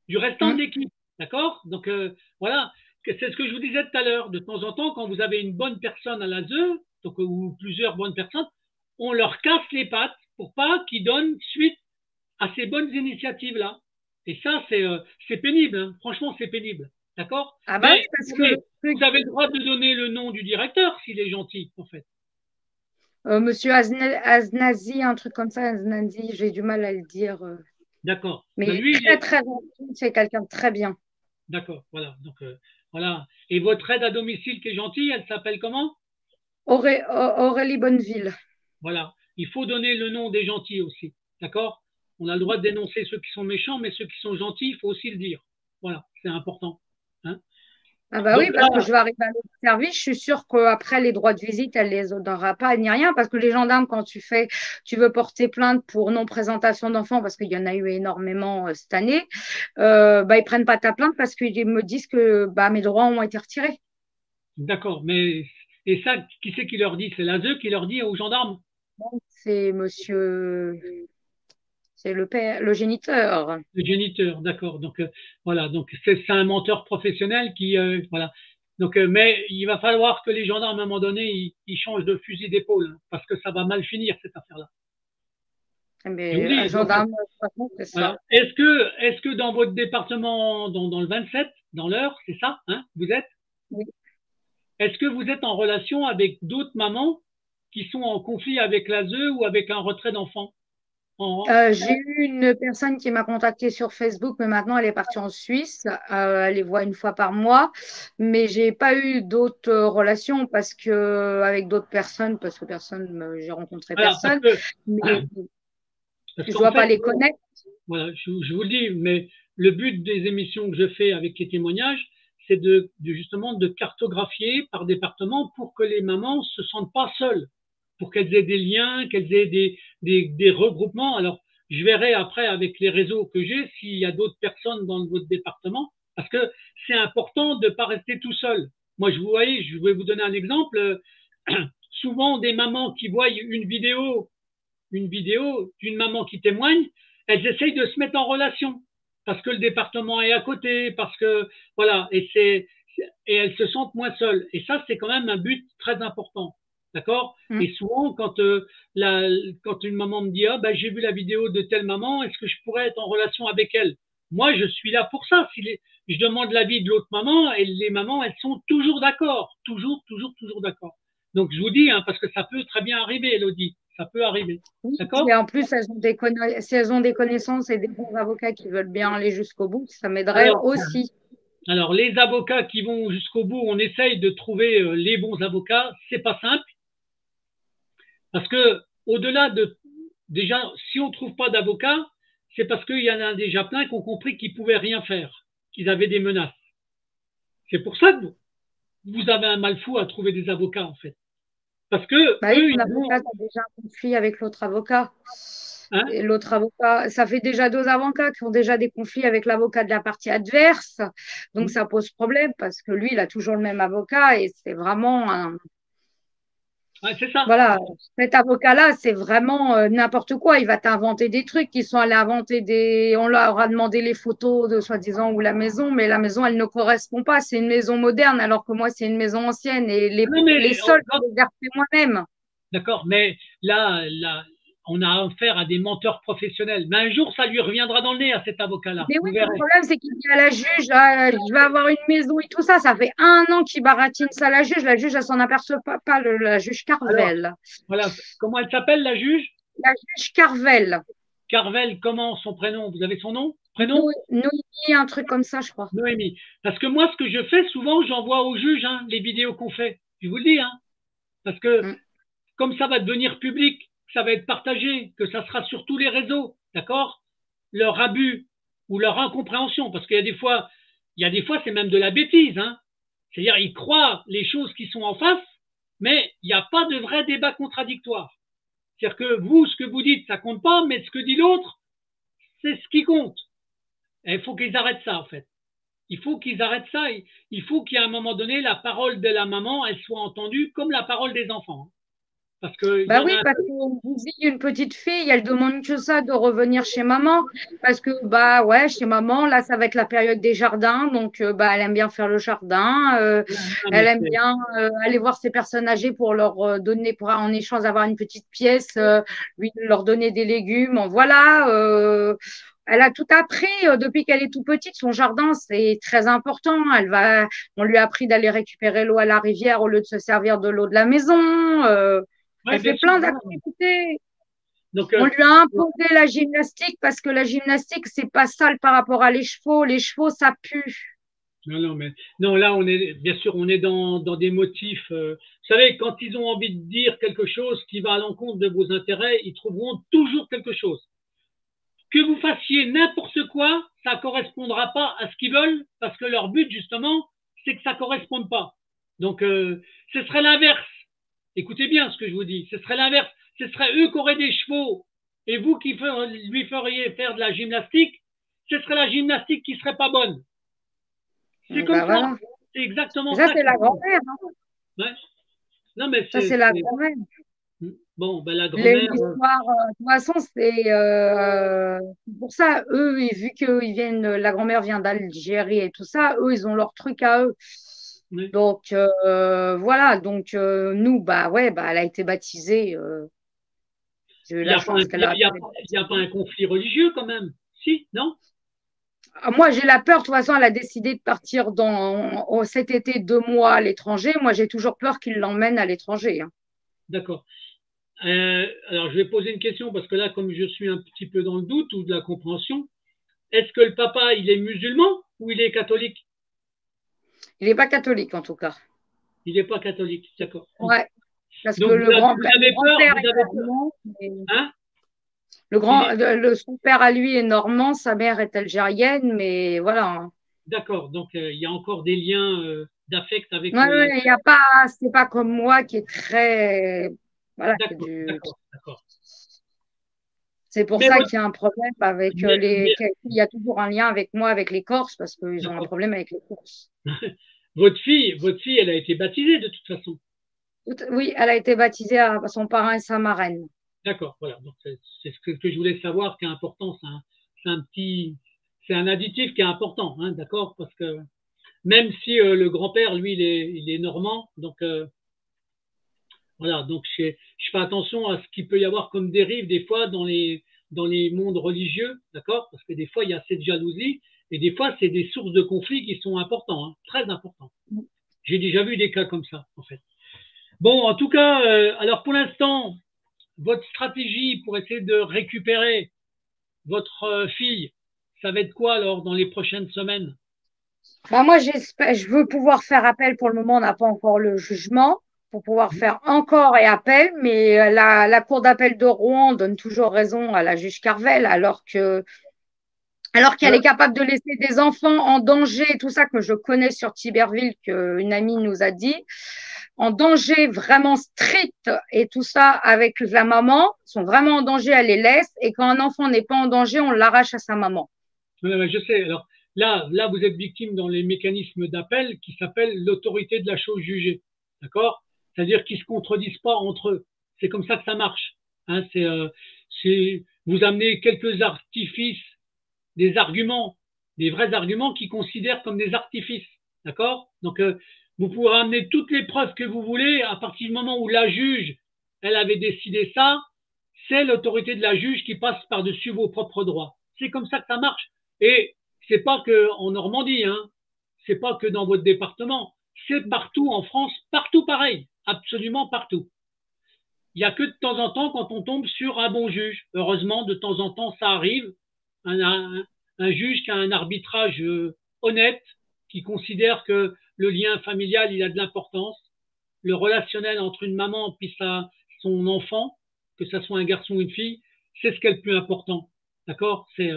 du restant de Hum. l'équipe, d'accord? Donc, voilà. C'est ce que je vous disais tout à l'heure. De temps en temps, quand vous avez une bonne personne à l'ASE, donc, ou plusieurs bonnes personnes, on leur casse les pattes pour pas qu'ils donnent suite à ces bonnes initiatives-là. Et ça, c'est pénible, hein. Franchement, c'est pénible. D'accord? Ah bah oui, Mais parce que le truc, vous avez le droit de donner le nom du directeur s'il est gentil, en fait. Monsieur Aznazi, un truc comme ça, Aznazi, j'ai du mal à le dire. D'accord. Mais Ben il est lui, très, très gentil, c'est quelqu'un de très bien. d'accord, voilà. Donc, voilà. Et votre aide à domicile qui est gentille, elle s'appelle comment? Aurélie Bonneville. Voilà. Il faut donner le nom des gentils aussi. D'accord? On a le droit de dénoncer ceux qui sont méchants, mais ceux qui sont gentils, il faut aussi le dire. Voilà, c'est important. Hein. Ah bah oui, Donc parce que là, je vais arriver à l'autre service, je suis sûre qu'après les droits de visite, elle les donnera pas ni rien, parce que les gendarmes, quand tu veux porter plainte pour non-présentation d'enfants, parce qu'il y en a eu énormément cette année, bah ils prennent pas ta plainte parce qu'ils me disent que bah mes droits ont été retirés. d'accord, mais et ça, qui c'est qui leur dit? C'est l'ASE qui leur dit aux gendarmes? Donc, c'est le père, le géniteur. Le géniteur, d'accord. Donc voilà, donc c'est un menteur professionnel qui voilà. Donc mais il va falloir que les gendarmes à un moment donné ils changent de fusil d'épaule hein, parce que ça va mal finir cette affaire-là. Je vous Mais un dis. Donc gendarme, de toute façon, c'est ça. voilà. Est-ce que dans votre département dans le 27, dans l'heure, c'est ça, hein, vous êtes? Oui. Est-ce que vous êtes en relation avec d'autres mamans qui sont en conflit avec l'ASE ou avec un retrait d'enfants? J'ai eu une personne qui m'a contactée sur Facebook, mais maintenant elle est partie en Suisse. Elle les voit une fois par mois, mais j'ai pas eu d'autres relations parce que avec d'autres personnes, parce que j'ai rencontré Voilà, personne, mais parce je qu'en dois pas fait, les connaître. voilà, je vous le dis, mais le but des émissions que je fais avec les témoignages, c'est justement de cartographier par département pour que les mamans se sentent pas seules, pour qu'elles aient des liens, qu'elles aient des regroupements. Alors, je verrai après avec les réseaux que j'ai s'il y a d'autres personnes dans votre département, parce que c'est important de ne pas rester tout seul. Moi, je vais vous donner un exemple. Souvent, des mamans qui voient une vidéo d'une maman qui témoigne, elles essayent de se mettre en relation parce que le département est à côté, parce que voilà, et elles se sentent moins seules. Et ça, c'est quand même un but très important, d'accord. Mm. Et souvent, quand une maman me dit ah ben j'ai vu la vidéo de telle maman, est-ce que je pourrais être en relation avec elle? Moi, je suis là pour ça. Je demande l'avis de l'autre maman et les mamans, elles sont toujours d'accord, toujours d'accord. Donc je vous dis, hein, parce que ça peut très bien arriver, Elodie, ça peut arriver. Oui, D'accord. et en plus, si elles ont des connaissances et des bons avocats qui veulent bien aller jusqu'au bout, ça m'aiderait Alors, aussi. alors, les avocats qui vont jusqu'au bout, on essaye de trouver les bons avocats. C'est pas simple parce que au-delà de déjà, si on trouve pas d'avocat, c'est parce qu'il y en a déjà plein qui ont compris qu'ils pouvaient rien faire, qu'ils avaient des menaces. C'est pour ça que vous avez un mal fou à trouver des avocats en fait, parce que Bah oui, eux, ton ils vont, avocat a déjà un conflit avec l'autre avocat. hein. Et l'autre avocat, ça fait déjà deux avocats qui ont déjà des conflits avec l'avocat de la partie adverse. Donc ça pose problème parce que lui, il a toujours le même avocat et c'est vraiment un, Ouais, c'est ça. voilà, cet avocat-là, c'est vraiment n'importe quoi. Il va t'inventer des trucs. Ils sont allés inventer des. On leur a demandé les photos de soi-disant ou la maison, mais la maison, elle ne correspond pas. C'est une maison moderne, alors que moi, c'est une maison ancienne. Et Non mais les sols, je les ai refaits moi-même. d'accord, mais là, on a affaire à des menteurs professionnels. Mais un jour, ça lui reviendra dans le nez à cet avocat-là. Mais oui, Vous le verrez. problème, c'est qu'il dit à la juge, ah, je vais avoir une maison et tout ça. Ça fait un an qu'il baratine ça à la juge. La juge, elle s'en aperçoit pas, la juge Alors, Carvel. voilà. Comment elle s'appelle, la juge? La juge Carvel. Carvel, comment son prénom? Vous avez son nom? Prénom? Noémie, un truc comme ça, je crois. Noémie. Parce que moi, ce que je fais, souvent, j'envoie au juge hein, les vidéos qu'on fait. Je vous le dis, hein. Parce que Mm. comme ça va devenir public, ça va être partagé, que ça sera sur tous les réseaux, d'accord? Leur abus ou leur incompréhension, parce qu'il y a des fois, c'est même de la bêtise, hein. C'est-à-dire, ils croient les choses qui sont en face, mais il n'y a pas de vrai débat contradictoire. C'est-à-dire que vous, ce que vous dites, ça compte pas, mais ce que dit l'autre, c'est ce qui compte. Et il faut qu'ils arrêtent ça, en fait. Il faut qu'ils arrêtent ça. Il faut qu'à un moment donné, la parole de la maman, elle soit entendue comme la parole des enfants. Parce qu'il y Bah en oui, a. parce qu'on vous dit une petite fille, elle demande que ça de revenir chez maman. Parce que, bah ouais, chez maman, là, ça va être la période des jardins. Donc, bah, elle aime bien faire le jardin. Non, Elle mais aime bien aller voir ses personnes âgées pour leur donner, pour en échange d'avoir une petite pièce, lui, leur donner des légumes. Voilà. Elle a tout appris depuis qu'elle est tout petite. Son jardin, c'est très important. On lui a appris d'aller récupérer l'eau à la rivière au lieu de se servir de l'eau de la maison. ouais, Elle bien fait sûr. plein Voilà. d'activités. Donc, On lui a imposé la gymnastique parce que la gymnastique, c'est pas sale par rapport à les chevaux. Les chevaux, ça pue. non, mais non, là, bien sûr, on est dans des motifs. Vous savez, quand ils ont envie de dire quelque chose qui va à l'encontre de vos intérêts, ils trouveront toujours quelque chose. Que vous fassiez n'importe quoi, ça ne correspondra pas à ce qu'ils veulent, parce que leur but, justement, c'est que ça ne corresponde pas. Donc, ce serait l'inverse. Écoutez bien ce que je vous dis. Ce serait l'inverse. Ce serait eux qui auraient des chevaux et vous qui lui feriez faire de la gymnastique. Ce serait la gymnastique qui serait pas bonne. C'est comme Bah ça. voilà. C'est Et exactement ça, ça c'est qu'il la faut. grand-mère, hein. Ouais. Non, mais Ça, c'est la grand-mère. bon, ben la grand-mère. L'histoire, de toute façon, c'est pour ça, eux, vu qu'ils viennent, la grand-mère vient d'Algérie et tout ça, eux, ils ont leur truc à eux. Ouais. Donc, voilà. Donc, nous, bah ouais, bah, elle a été baptisée. J'ai eu Il n'y la a, pas un- chance qu'elle a il y a, été il y a pas un baptisée. conflit religieux quand même. Si, non? Moi, j'ai la peur. De toute façon, elle a décidé de partir cet été 2 mois à l'étranger. Moi, j'ai toujours peur qu'il l'emmène à l'étranger, hein. D'accord. Alors, je vais poser une question parce que là, comme je suis un petit peu dans le doute ou de la compréhension, est-ce que le papa, il est musulman ou il est catholique? Il n'est pas catholique, en tout cas. Il n'est pas catholique, d'accord. Ouais, parce que Donc, vous le avez peur, grand-père vous est avez peur, normand. hein? Il est, Son père à lui est normand, sa mère est algérienne, mais voilà, hein. d'accord. Donc, il y a encore des liens d'affect avec Ouais, la. ouais, il y a pas, c'est pas comme moi qui est très, voilà, D'accord, d'accord, d'accord. c'est pour Mais ça votre, qu'il y a un problème avec il y a toujours un lien avec moi, avec les Corses, parce qu'ils ont un d'accord. problème avec les Corses. Votre fille, elle a été baptisée de toute façon. Oui, elle a été baptisée à son parrain et sa marraine. D'accord, voilà. Donc, c'est ce que je voulais savoir qui est important. C'est un additif qui est important, hein, d'accord? Parce que même si le grand-père, lui, il est normand, donc voilà. Donc, je fais attention à ce qu'il peut y avoir comme dérive des fois dans les mondes religieux, d'accord? Parce que des fois, il y a cette jalousie et des fois, c'est des sources de conflits qui sont importants, hein, très importants. J'ai déjà vu des cas comme ça, en fait. Bon, en tout cas, alors pour l'instant, votre stratégie pour essayer de récupérer votre fille, ça va être quoi alors dans les prochaines semaines? Bah, moi, je veux pouvoir faire appel. Pour le moment, on n'a pas encore le jugement pour pouvoir faire encore et appel, mais la Cour d'appel de Rouen donne toujours raison à la juge Carvel, alors qu'elle Alors, est capable de laisser des enfants en danger, tout ça que je connais sur Tiberville, qu'une amie nous a dit, en danger vraiment strict et tout ça avec la maman, sont vraiment en danger, elle les laisse, et quand un enfant n'est pas en danger, on l'arrache à sa maman. je sais. Alors là, vous êtes victime dans les mécanismes d'appel qui s'appellent l'autorité de la chose jugée, d'accord? C'est-à-dire qu'ils se contredisent pas entre eux. C'est comme ça que ça marche. Hein, vous amenez quelques artifices, des arguments, des vrais arguments qu'ils considèrent comme des artifices, d'accord? Donc vous pourrez amener toutes les preuves que vous voulez à partir du moment où la juge, elle avait décidé ça, c'est l'autorité de la juge qui passe par-dessus vos propres droits. C'est comme ça que ça marche. Et c'est pas que en Normandie, hein. C'est pas que dans votre département. C'est partout en France, partout pareil. Absolument partout. Il n'y a que de temps en temps quand on tombe sur un bon juge. Heureusement, de temps en temps, ça arrive. Un juge qui a un arbitrage honnête, qui considère que le lien familial, il a de l'importance. Le relationnel entre une maman et son enfant, que ce soit un garçon ou une fille, c'est ce qui est le plus important. D'accord? C'est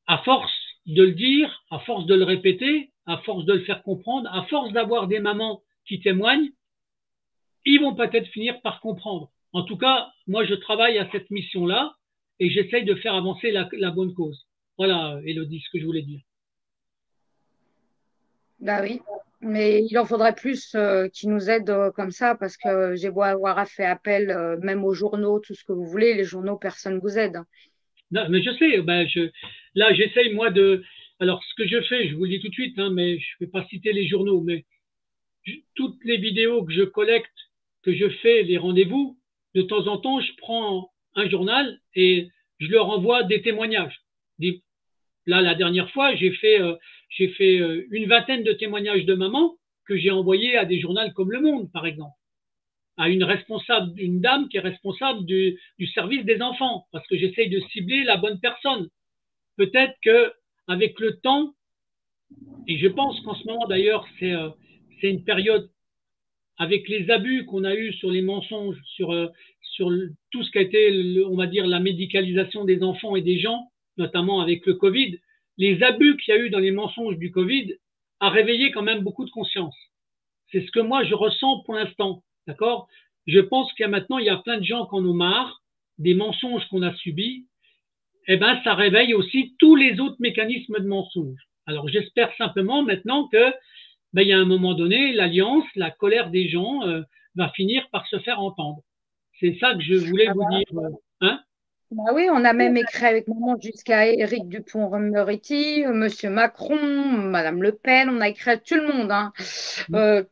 à force de le dire, à force de le répéter, à force de le faire comprendre, à force d'avoir des mamans qui témoignent, ils vont peut-être finir par comprendre. En tout cas, moi, je travaille à cette mission-là et j'essaye de faire avancer la bonne cause. Voilà, Élodie, ce que je voulais dire. Bah oui, mais il en faudrait plus qui nous aident comme ça, parce que j'ai beau avoir fait appel, même aux journaux, tout ce que vous voulez, les journaux, personne ne vous aide. Non, mais je sais, là, j'essaye, moi, de. Alors, ce que je fais, je vous le dis tout de suite, hein, mais je ne vais pas citer les journaux, mais toutes les vidéos que je collecte, que je fais, les rendez-vous, de temps en temps, je prends un journal et je leur envoie des témoignages. Là, la dernière fois, j'ai fait une vingtaine de témoignages de mamans que j'ai envoyés à des journaux comme Le Monde, par exemple, à une dame qui est responsable du service des enfants, parce que j'essaye de cibler la bonne personne. Peut-être que avec le temps, et je pense qu'en ce moment d'ailleurs, c'est une période avec les abus qu'on a eus sur les mensonges, sur tout ce qui a été, on va dire, la médicalisation des enfants et des gens, notamment avec le Covid, les abus qu'il y a eu dans les mensonges du Covid a réveillé quand même beaucoup de conscience. C'est ce que moi je ressens pour l'instant, d'accord? Je pense qu'il y a maintenant, il y a plein de gens qui en ont marre des mensonges qu'on a subis. Eh ben, ça réveille aussi tous les autres mécanismes de mensonges. Alors, j'espère simplement maintenant que il y a un moment donné, l'alliance, la colère des gens va finir par se faire entendre. C'est ça que je voulais Ah vous bah, dire. Hein. bah oui, on a même écrit avec maman jusqu'à Éric Dupond-Moretti, Monsieur Macron, Madame Le Pen, on a écrit à tout le monde, hein. Euh,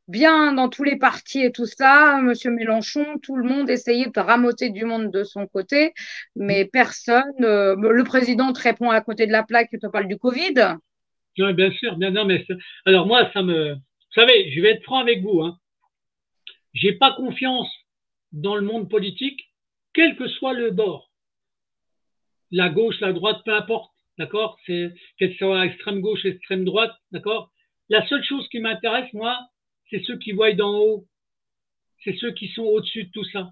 bien dans tous les partis et tout ça, Monsieur Mélenchon, tout le monde essayait de ramoter du monde de son côté, mais personne, le président te répond à côté de la plaque, il te parle du Covid. Ouais, bien sûr, bien, non, mais alors moi, vous savez, je vais être franc avec vous, hein. J'ai pas confiance dans le monde politique, quel que soit le bord, la gauche, la droite, peu importe, d'accord, qu'elle soit extrême gauche, extrême droite, d'accord. La seule chose qui m'intéresse, moi, c'est ceux qui voient d'en haut, c'est ceux qui sont au-dessus de tout ça,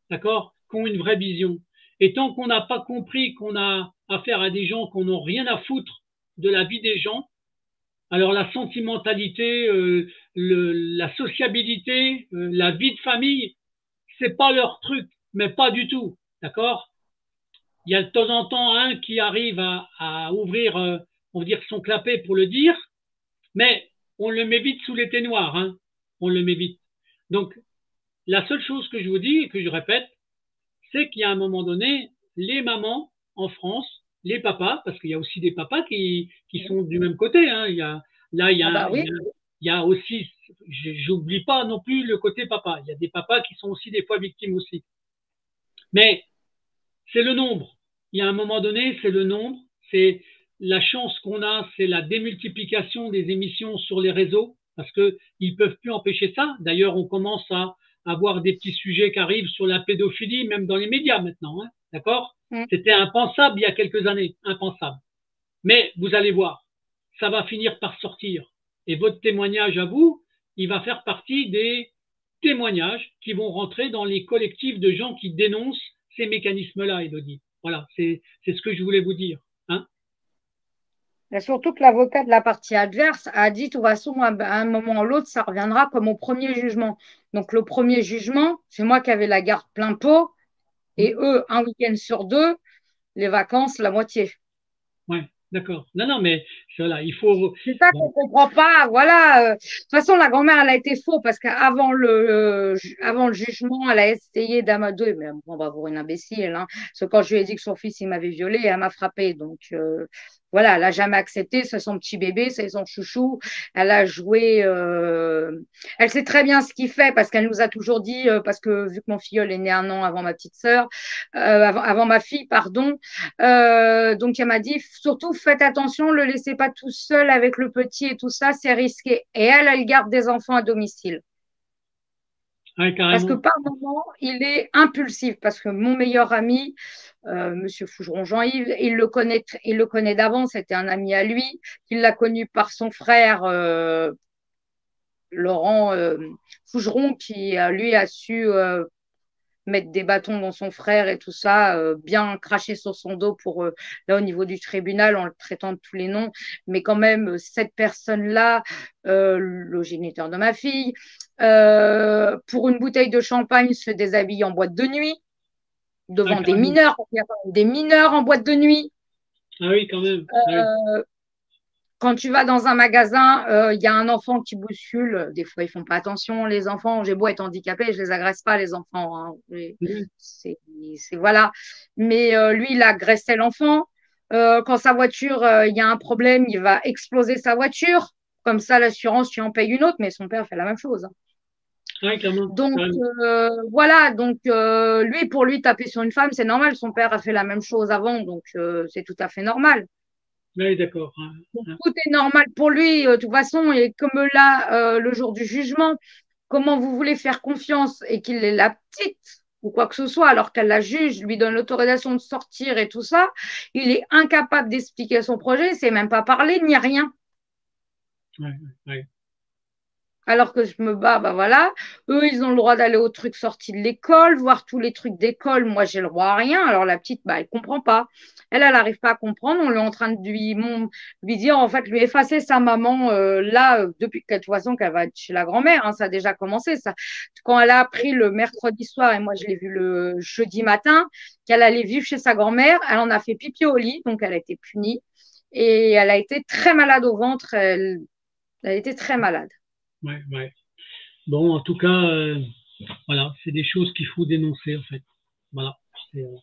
d'accord, qui ont une vraie vision. Et tant qu'on n'a pas compris qu'on a affaire à des gens qui n'ont rien à foutre de la vie des gens, alors la sentimentalité, la sociabilité, la vie de famille, c'est pas leur truc, mais pas du tout, d'accord. Il y a de temps en temps un qui arrive à ouvrir, on va dire son clapet pour le dire, mais on le met vite sous l'été noir, hein. On le met vite. Donc la seule chose que je vous dis et que je répète, c'est qu'il y a un moment donné, les mamans en France, les papas, parce qu'il y a aussi des papas qui sont du même côté, hein. Là, Ah bah oui. il y a aussi, j'oublie pas non plus le côté papa. Il y a des papas qui sont aussi des fois victimes aussi. Mais c'est le nombre. Il y a un moment donné, c'est le nombre. C'est la chance qu'on a, c'est la démultiplication des émissions sur les réseaux, parce que ils peuvent plus empêcher ça. D'ailleurs, on commence à avoir des petits sujets qui arrivent sur la pédophilie, même dans les médias maintenant, hein. D'accord? Mm. C'était impensable il y a quelques années, impensable. Mais vous allez voir, ça va finir par sortir. Et votre témoignage à vous, il va faire partie des témoignages qui vont rentrer dans les collectifs de gens qui dénoncent ces mécanismes-là, Elodie. Voilà, c'est ce que je voulais vous dire, hein. Et surtout que l'avocat de la partie adverse a dit, de toute façon, à un moment ou l'autre, ça reviendra comme au premier jugement. Donc, le premier jugement, c'est moi qui avais la garde plein pot, et eux, un week-end sur deux, les vacances, la moitié. Ouais, d'accord. Non, non, mais voilà, il faut. C'est ça qu'on Bon, comprend pas. Voilà. De toute façon, la grand-mère, elle a été faux parce qu'avant avant le jugement, elle a essayé d'amadouer. Mais on va voir une imbécile, hein. Parce que quand je lui ai dit que son fils, il m'avait violée, elle m'a frappée. Donc, voilà, elle n'a jamais accepté. C'est son petit bébé, c'est son chouchou. Elle a joué. Elle sait très bien ce qu'il fait parce qu'elle nous a toujours dit, parce que vu que mon filleul est né un an avant ma petite sœur, avant ma fille, pardon, donc, elle m'a dit, surtout, faites attention, ne le laissez pas tout seul avec le petit et tout ça, c'est risqué. Et elle garde des enfants à domicile. ouais, Parce que carrément. par moment, il est impulsif. Parce que mon meilleur ami, Monsieur Fougeron Jean-Yves, il le connaît d'avant, c'était un ami à lui. Il l'a connu par son frère, Laurent Fougeron, qui, lui, a su mettre des bâtons dans son frère et tout ça, bien cracher sur son dos pour là au niveau du tribunal en le traitant de tous les noms. Mais quand même, cette personne-là, le géniteur de ma fille, pour une bouteille de champagne, se déshabille en boîte de nuit Ah, devant des carrément. mineurs. Il y a des mineurs en boîte de nuit. Ah oui, quand même. Ah oui. Quand tu vas dans un magasin, il y a un enfant qui bouscule. Des fois, ils font pas attention. Les enfants, j'ai beau être handicapé, je les agresse pas, les enfants, hein. Mhm. C'est, voilà. Mais lui, il agressait l'enfant. Quand sa voiture, il y a un problème, il va exploser sa voiture. Comme ça, l'assurance, tu en payes une autre. Mais son père fait la même chose, hein. Ah oui, carrément. Donc Carrément. voilà. Donc lui, pour lui, taper sur une femme, c'est normal. Son père a fait la même chose avant, donc c'est tout à fait normal. Oui, d'accord. Donc, Ah, tout est normal pour lui, de toute façon, et comme là, le jour du jugement, comment vous voulez faire confiance et qu'il est la petite ou quoi que ce soit, alors qu'elle la juge, lui donne l'autorisation de sortir et tout ça, il est incapable d'expliquer son projet, il ne sait même pas parler ni rien. ouais, ouais. Alors que je me bats, bah voilà, eux, ils ont le droit d'aller aux trucs sortis de l'école, voir tous les trucs d'école. Moi, j'ai le droit à rien. Alors la petite, bah, elle comprend pas. Elle n'arrive pas à comprendre. On est en train de lui dire, en fait, lui effacer sa maman là, depuis que, de toute façon, qu'elle va être chez la grand-mère, hein, ça a déjà commencé, ça. Quand elle a appris le mercredi soir, et moi, je l'ai vu le jeudi matin, qu'elle allait vivre chez sa grand-mère, elle en a fait pipi au lit, donc elle a été punie. Et elle a été très malade au ventre. Elle a été très malade. Ouais, ouais. Bon, en tout cas, voilà, c'est des choses qu'il faut dénoncer, en fait. Voilà. C'est euh,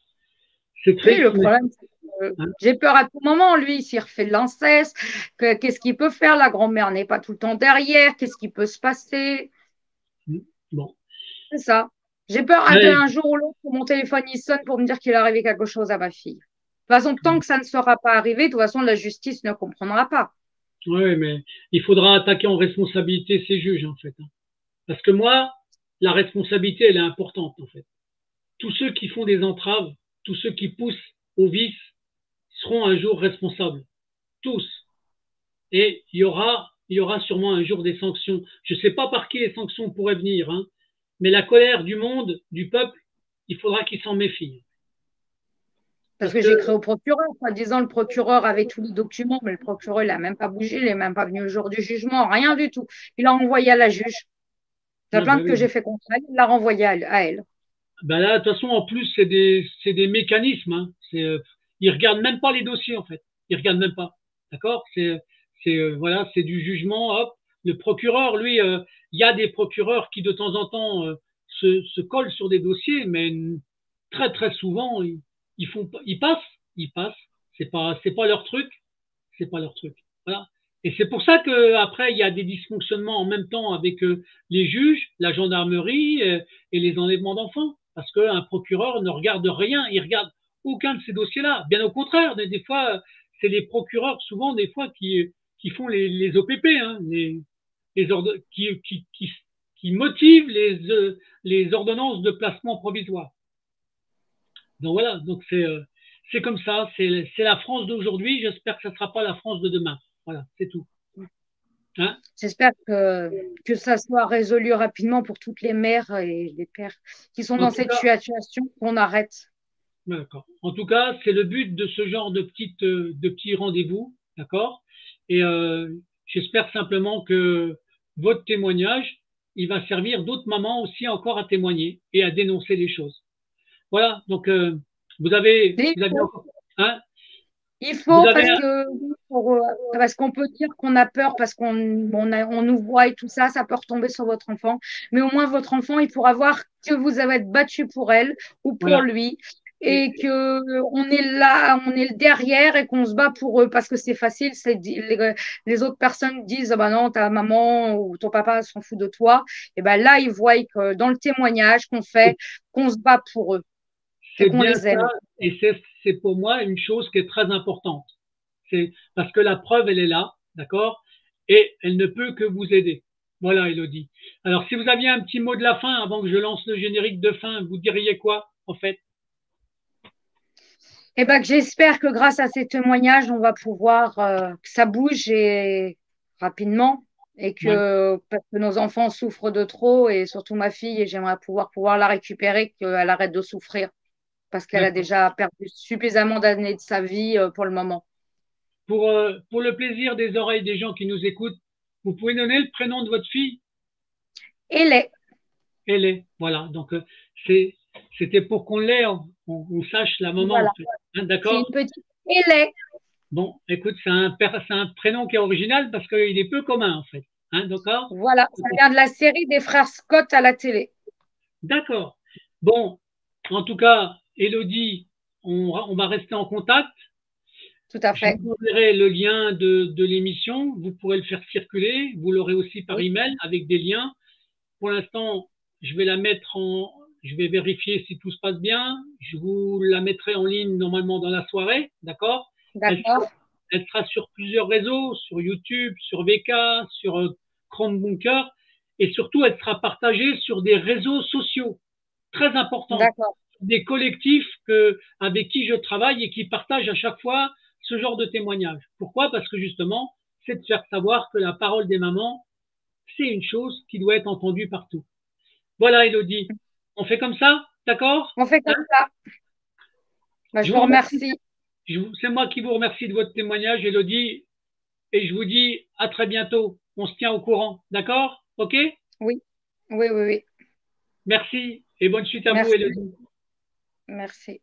c'est Oui, triste, le mais problème, c'est que hein. j'ai peur à tout moment, lui, s'il refait de l'inceste, qu'est-ce qu'il peut faire? La grand-mère n'est pas tout le temps derrière, qu'est-ce qui peut se passer? Bon. C'est ça. J'ai peur Ouais, qu'un jour ou l'autre, mon téléphone il sonne pour me dire qu'il est arrivé quelque chose à ma fille. De toute façon, tant que ça ne sera pas arrivé, de toute façon, la justice ne comprendra pas. ouais, mais il faudra attaquer en responsabilité ces juges, en fait, hein. Parce que moi, la responsabilité, elle est importante, en fait. Tous ceux qui font des entraves, tous ceux qui poussent au vice, seront un jour responsables. Tous. Et il y aura sûrement un jour des sanctions. Je ne sais pas par qui les sanctions pourraient venir, hein, mais la colère du monde, du peuple, il faudra qu'ils s'en méfient. Parce Parce que que, j'ai écrit au procureur, en disant le procureur avait tous les documents, mais le procureur, il n'a même pas bougé, il n'est même pas venu le jour du jugement, rien du tout. Il l'a envoyé à la juge. La ah ben plainte que oui. j'ai fait contre elle, il l'a renvoyée à elle. Ben là, de toute façon, en plus, c'est des mécanismes, hein. Ils regardent même pas les dossiers, en fait. Ils regardent même pas. D'accord? Voilà, c'est du jugement, hop. Le procureur, lui, il y a des procureurs qui, de temps en temps, se collent sur des dossiers, mais très, très souvent, ils font, ils passent. C'est pas leur truc. C'est pas leur truc. Voilà. Et c'est pour ça que après il y a des dysfonctionnements en même temps avec les juges, la gendarmerie et les enlèvements d'enfants, parce qu'un procureur ne regarde rien, il regarde aucun de ces dossiers-là. Bien au contraire, des fois c'est les procureurs souvent des fois qui font les OPP, hein, les ordre, qui motivent les ordonnances de placement provisoire. Donc voilà, donc c'est comme ça, c'est la France d'aujourd'hui. J'espère que ça ne sera pas la France de demain. Voilà, c'est tout. Hein. J'espère que ça soit résolu rapidement pour toutes les mères et les pères qui sont En dans tout cette cas, situation, qu'on arrête. d'accord. En tout cas, c'est le but de ce genre de petits rendez-vous, d'accord. Et j'espère simplement que votre témoignage, il va servir d'autres mamans aussi encore à témoigner et à dénoncer les choses. Voilà. Donc Il vous avez faut, encore, hein, il vous faut avez, parce qu'on peut dire qu'on a peur parce on nous voit et tout ça, ça peut retomber sur votre enfant. Mais au moins, votre enfant, il pourra voir que vous avez battu pour elle ou pour voilà. lui Et, et que on est là, on est derrière et qu'on se bat pour eux parce que c'est facile. Les autres personnes disent, ah bah non, ta maman ou ton papa s'en fout de toi. Et ben là, ils voient que dans le témoignage qu'on fait, qu'on se bat pour eux et c'est qu'on bien les ça, aime. et c'est pour moi une chose qui est très importante. C'est parce que la preuve, elle est là, d'accord? Et elle ne peut que vous aider. Voilà, Elodie. Alors, si vous aviez un petit mot de la fin avant que je lance le générique de fin, vous diriez quoi, en fait? Eh ben, que j'espère que grâce à ces témoignages, on va pouvoir que ça bouge et rapidement et Ouais, que parce que nos enfants souffrent de trop et surtout ma fille et j'aimerais pouvoir la récupérer, qu'elle arrête de souffrir parce qu'elle a d'accord. déjà perdu suffisamment d'années de sa vie pour le moment. Pour le plaisir des oreilles des gens qui nous écoutent, vous pouvez donner le prénom de votre fille? Et les, Elle est. Voilà. Donc, c'est, c'était pour qu'on l'ait, on sache la maman, voilà, en fait. Hein, c'est une d'accord? petite et les. Bon, écoute, c'est un prénom qui est original parce qu'il est peu commun, en fait. Hein, d'accord? Voilà, ça vient de la série des frères Scott à la télé. D'accord. Bon, en tout cas, Elodie, on va rester en contact. Tout à Je fait. vous enverrai le lien de l'émission. Vous pourrez le faire circuler. Vous l'aurez aussi par Oui, email avec des liens. Pour l'instant, je vais la mettre en, je vais vérifier si tout se passe bien. Je vous la mettrai en ligne normalement dans la soirée. D'accord? Elle d'accord, elle sera sur plusieurs réseaux, sur YouTube, sur VK, sur Chrome Bunker. Et surtout, elle sera partagée sur des réseaux sociaux très importants, d'accord. des collectifs avec qui je travaille et qui partagent à chaque fois ce genre de témoignages. Pourquoi? Parce que justement, c'est de faire savoir que la parole des mamans, c'est une chose qui doit être entendue partout. Voilà, Elodie. On fait comme ça? D'accord? On fait Hein. comme ça. Bah, Je je vous vous remercie. remercie. C'est moi qui vous remercie de votre témoignage, Elodie, et je vous dis à très bientôt. On se tient au courant. D'accord? OK? Oui, oui, oui, oui. Merci et bonne suite à vous, Merci, Elodie. merci.